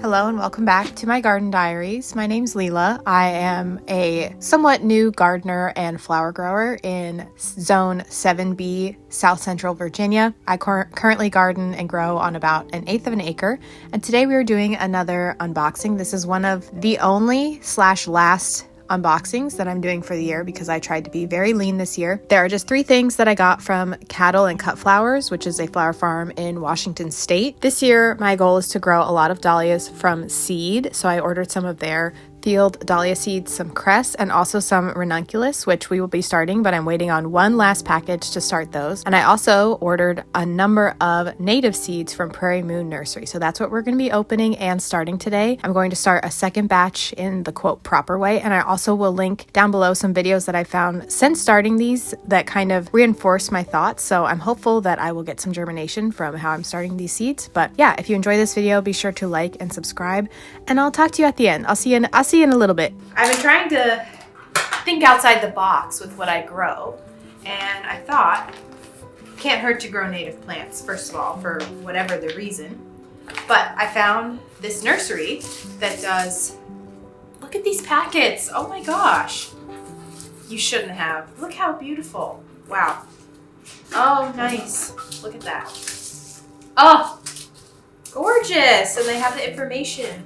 Hello and welcome back to my garden diaries. My name's Leela. I am a somewhat new gardener and flower grower in Zone 7B, South Central Virginia. I currently garden and grow on about 1/8 of an acre, and today we are doing another unboxing. This is one of the only / last unboxings that I'm doing for the year because I tried to be very lean this year. There are just 3 things that I got from Cattle and Cut Flowers, which is a flower farm in Washington State. This year, my goal is to grow a lot of dahlias from seed, so I ordered some of their field dahlia seeds, some cress, and also some ranunculus, which we will be starting, but I'm waiting on one last package to start those. And I also ordered a number of native seeds from Prairie Moon Nursery. So that's what we're going to be opening and starting today. I'm going to start a second batch in the quote proper way. And I also will link down below some videos that I found since starting these that kind of reinforce my thoughts. So I'm hopeful that I will get some germination from how I'm starting these seeds. But yeah, if you enjoy this video, be sure to like and subscribe, and I'll talk to you at the end. I'll see you in a little bit. I've been trying to think outside the box with what I grow, and I thought can't hurt to grow native plants, first of all, for whatever the reason. But I found this nursery that does, look at these packets. Oh my gosh. You shouldn't have. Look how beautiful. Wow. Oh, nice. Look at that. Oh, gorgeous. And they have the information.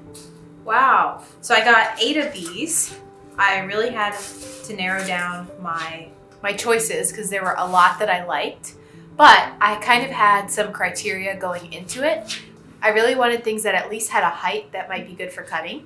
Wow. So I got 8 of these. I really had to narrow down my choices because there were a lot that I liked, but I kind of had some criteria going into it. I really wanted things that at least had a height that might be good for cutting,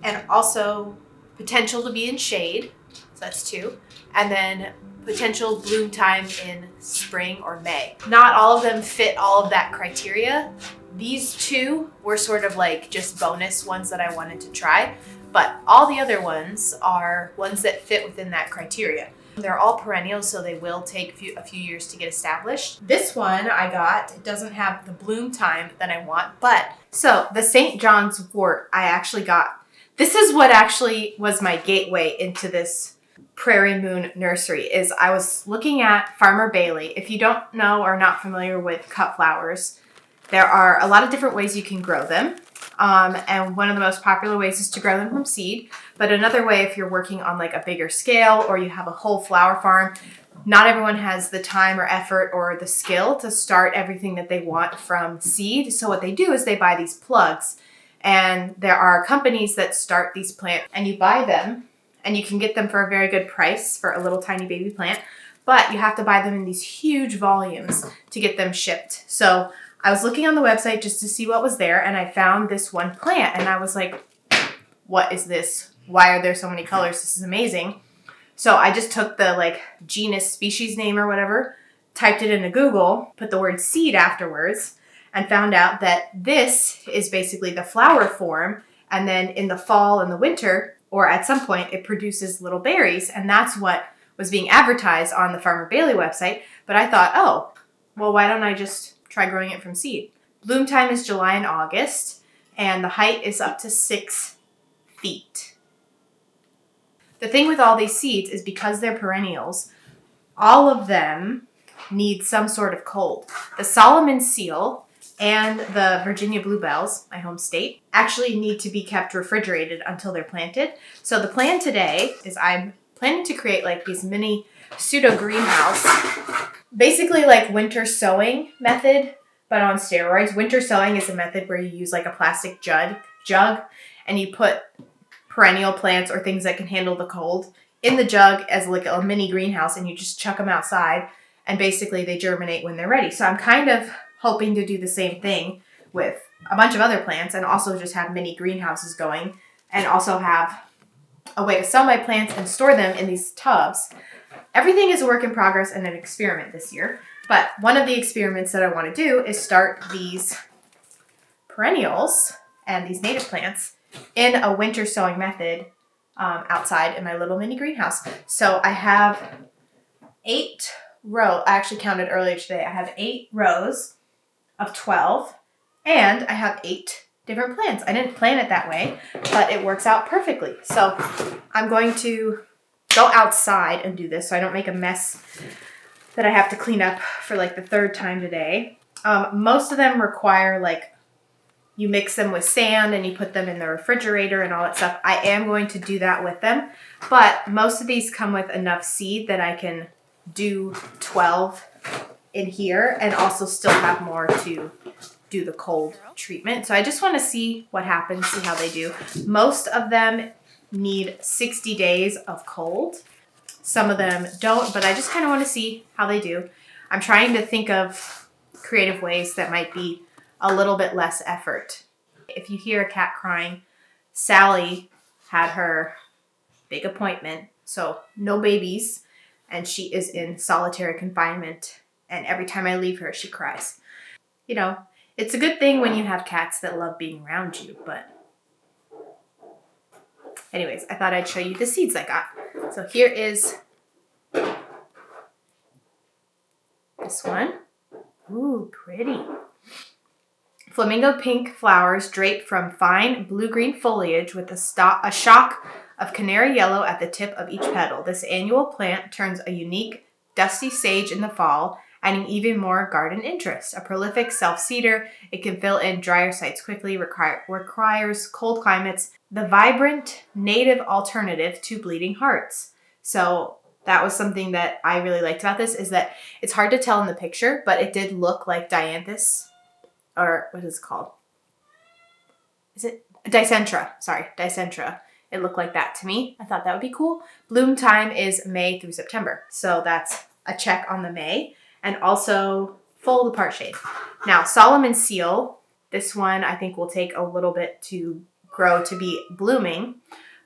and also potential to be in shade. So that's 2. And then potential bloom time in spring or May. Not all of them fit all of that criteria. These 2 were sort of like just bonus ones that I wanted to try, but all the other ones are ones that fit within that criteria. They're all perennials, so they will take a few years to get established. This one I got, it doesn't have the bloom time that I want, but so the St. John's wort I actually got. This is what actually was my gateway into this Prairie Moon Nursery. Is I was looking at Farmer Bailey. If you don't know or are not familiar with cut flowers, there are a lot of different ways you can grow them. And one of the most popular ways is to grow them from seed. But another way, if you're working on like a bigger scale or you have a whole flower farm, not everyone has the time or effort or the skill to start everything that they want from seed. So what they do is they buy these plugs. And there are companies that start these plants, and you buy them and you can get them for a very good price for a little tiny baby plant. But you have to buy them in these huge volumes to get them shipped. So I was looking on the website just to see what was there, and I found this one plant, and I was like, what is this? Why are there so many colors? This is amazing. So I just took the like genus, species name or whatever, typed it into Google, put the word seed afterwards, and found out that this is basically the flower form, and then in the fall and the winter, or at some point, it produces little berries, and that's what was being advertised on the Farmer Bailey website. But I thought, oh, well, why don't I just try growing it from seed? Bloom time is July and August, and the height is up to 6 feet. The thing with all these seeds is because they're perennials, all of them need some sort of cold. The Solomon seal and the Virginia bluebells, my home state, actually need to be kept refrigerated until they're planted. So the plan today is I'm planning to create like these mini pseudo greenhouse, basically like winter sowing method, but on steroids. Winter sowing is a method where you use like a plastic jug and you put perennial plants or things that can handle the cold in the jug as like a mini greenhouse, and you just chuck them outside and basically they germinate when they're ready. So I'm kind of hoping to do the same thing with a bunch of other plants and also just have mini greenhouses going and also have a way to sell my plants and store them in these tubs. Everything is a work in progress and an experiment this year. But one of the experiments that I want to do is start these perennials and these native plants in a winter sowing method outside in my little mini greenhouse. So I have 8 rows. I actually counted earlier today. I have 8 rows of 12, and I have 8 different plants. I didn't plan it that way, but it works out perfectly. So I'm going to go outside and do this so I don't make a mess that I have to clean up for like the 3rd time today. Most of them require like you mix them with sand and you put them in the refrigerator and all that stuff. I am going to do that with them, but most of these come with enough seed that I can do 12 in here and also still have more to do the cold treatment. So I just want to see what happens, see how they do. Most of them need 60 days of cold. Some of them don't, but I just kind of want to see how they do. I'm trying to think of creative ways that might be a little bit less effort. If you hear a cat crying, Sally had her big appointment, so no babies, and she is in solitary confinement, and every time I leave her, she cries. You know, it's a good thing when you have cats that love being around you, but anyways, I thought I'd show you the seeds I got. So here is this one. Ooh, pretty. Flamingo pink flowers draped from fine blue-green foliage with a shock of canary yellow at the tip of each petal. This annual plant turns a unique dusty sage in the fall, adding even more garden interest. A prolific self-seeder, it can fill in drier sites quickly, requires cold climates, the vibrant native alternative to bleeding hearts. So that was something that I really liked about this, is that it's hard to tell in the picture, but it did look like dianthus, or what is it called? Is it Dicentra? Sorry, Dicentra. It looked like that to me. I thought that would be cool. Bloom time is May through September. So that's a check on the May. And also full apart shade. Now, Solomon Seal, this one I think will take a little bit to grow to be blooming,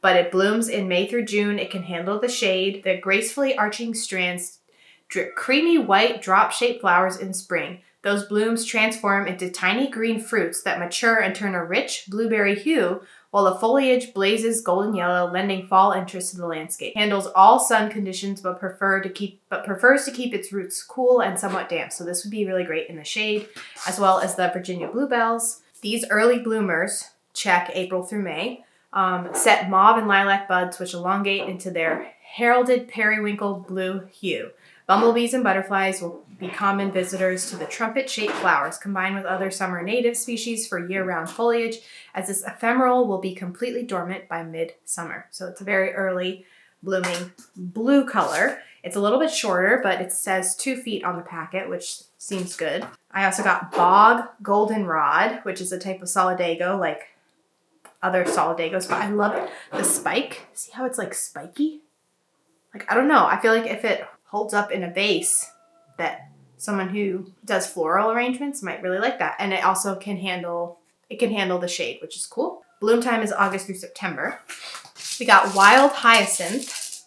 but it blooms in May through June. It can handle the shade. The gracefully arching strands drip creamy white drop-shaped flowers in spring. Those blooms transform into tiny green fruits that mature and turn a rich blueberry hue, while the foliage blazes golden yellow, lending fall interest to the landscape. Handles all sun conditions, but prefers to keep its roots cool and somewhat damp. So this would be really great in the shade, as well as the Virginia bluebells. These early bloomers, check April through May, set mauve and lilac buds, which elongate into their heralded periwinkle blue hue. Bumblebees and butterflies will be common visitors to the trumpet-shaped flowers, combined with other summer native species for year-round foliage, as this ephemeral will be completely dormant by mid-summer. So it's a very early blooming blue color. It's a little bit shorter, but it says 2 feet on the packet, which seems good. I also got bog goldenrod, which is a type of solidago, like other solidagos, but I love the spike. See how it's like spiky? Like, I don't know. I feel like if it holds up in a vase, that someone who does floral arrangements might really like that. And it also can handle the shade, which is cool. Bloom time is August through September. We got wild hyacinth.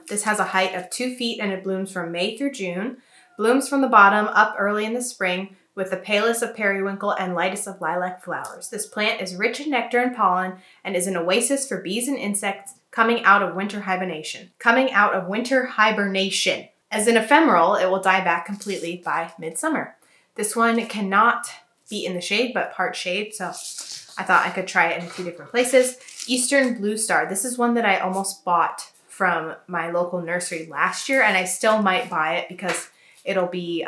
This has a height of 2 feet and it blooms from May through June. Blooms from the bottom up early in the spring with the palest of periwinkle and lightest of lilac flowers. This plant is rich in nectar and pollen and is an oasis for bees and insects coming out of winter hibernation. As an ephemeral, it will die back completely by midsummer. This one cannot be in the shade, but part shade, so I thought I could try it in a few different places. Eastern Blue Star. This is one that I almost bought from my local nursery last year, and I still might buy it because it'll be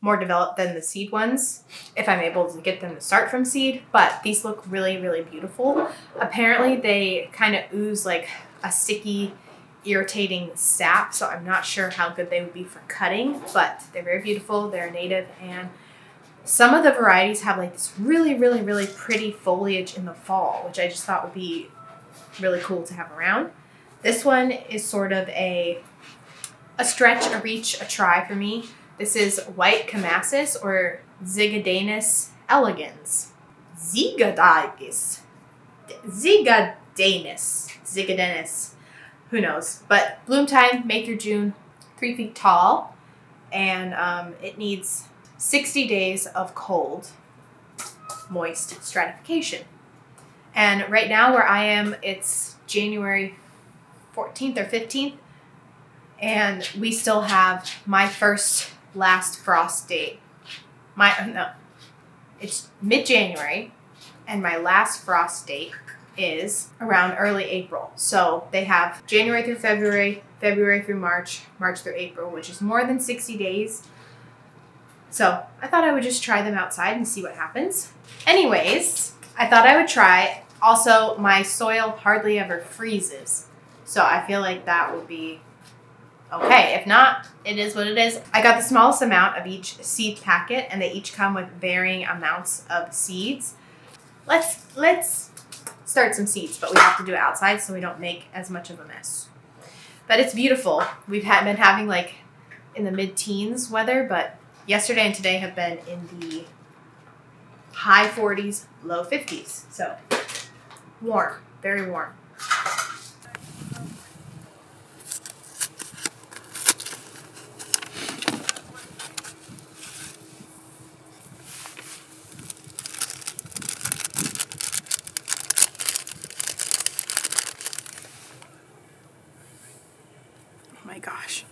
more developed than the seed ones if I'm able to get them to start from seed, but these look really, really beautiful. Apparently they kind of ooze like a sticky, irritating sap, so I'm not sure how good they would be for cutting, but they're very beautiful. They're native, and some of the varieties have like this really, really, really pretty foliage in the fall, which I just thought would be really cool to have around. This one is sort of a stretch, a reach, a try for me. This is white camassis or Zygodanus elegans. Zygodanus. Who knows? But bloom time, May through June, 3 feet tall, and it needs 60 days of cold, moist stratification. And right now where I am, it's January 14th or 15th, and we still have my last frost date. It's mid-January, and my last frost date is around early April. So they have January through February, February through March, March through April, which is more than 60 days. So I thought I would just try them outside and see what happens. Anyways, I thought I would try. Also, my soil hardly ever freezes. So I feel like that would be okay. If not, it is what it is. I got the smallest amount of each seed packet, and they each come with varying amounts of seeds. Let's start some seeds, but we have to do it outside so we don't make as much of a mess. But it's beautiful. We've been having like in the mid-teens weather, but yesterday and today have been in the high 40s, low 50s. So warm, very warm. Oh my gosh.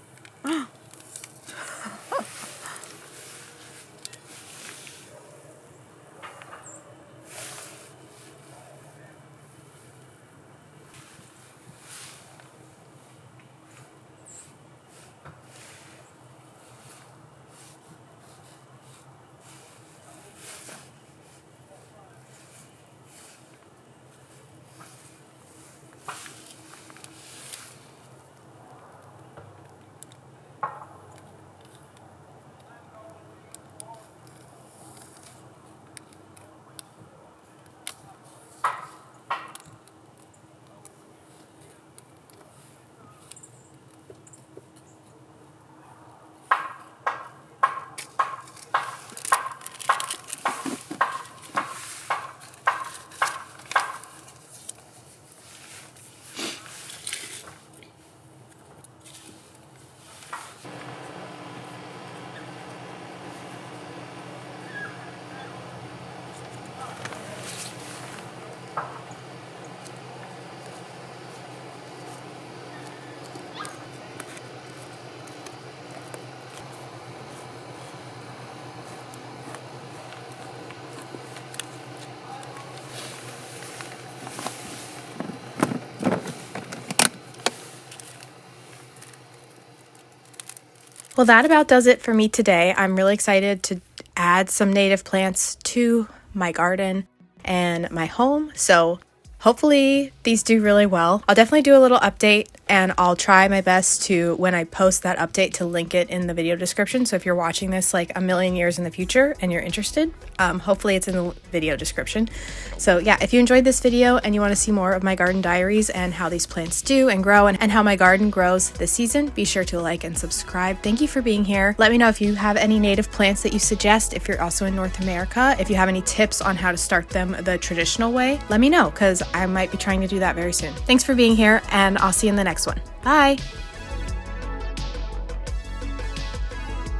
Well, that about does it for me today. I'm really excited to add some native plants to my garden and my home. So hopefully these do really well. I'll definitely do a little update, and I'll try my best to, when I post that update, to link it in the video description. So if you're watching this like a million years in the future and you're interested, hopefully it's in the video description. So yeah, if you enjoyed this video and you want to see more of my garden diaries and how these plants do and grow and how my garden grows this season, be sure to like and subscribe. Thank you for being here. Let me know if you have any native plants that you suggest. If you're also in North America, if you have any tips on how to start them the traditional way, let me know, because I might be trying to do that very soon. Thanks for being here, and I'll see you in the next one. Bye.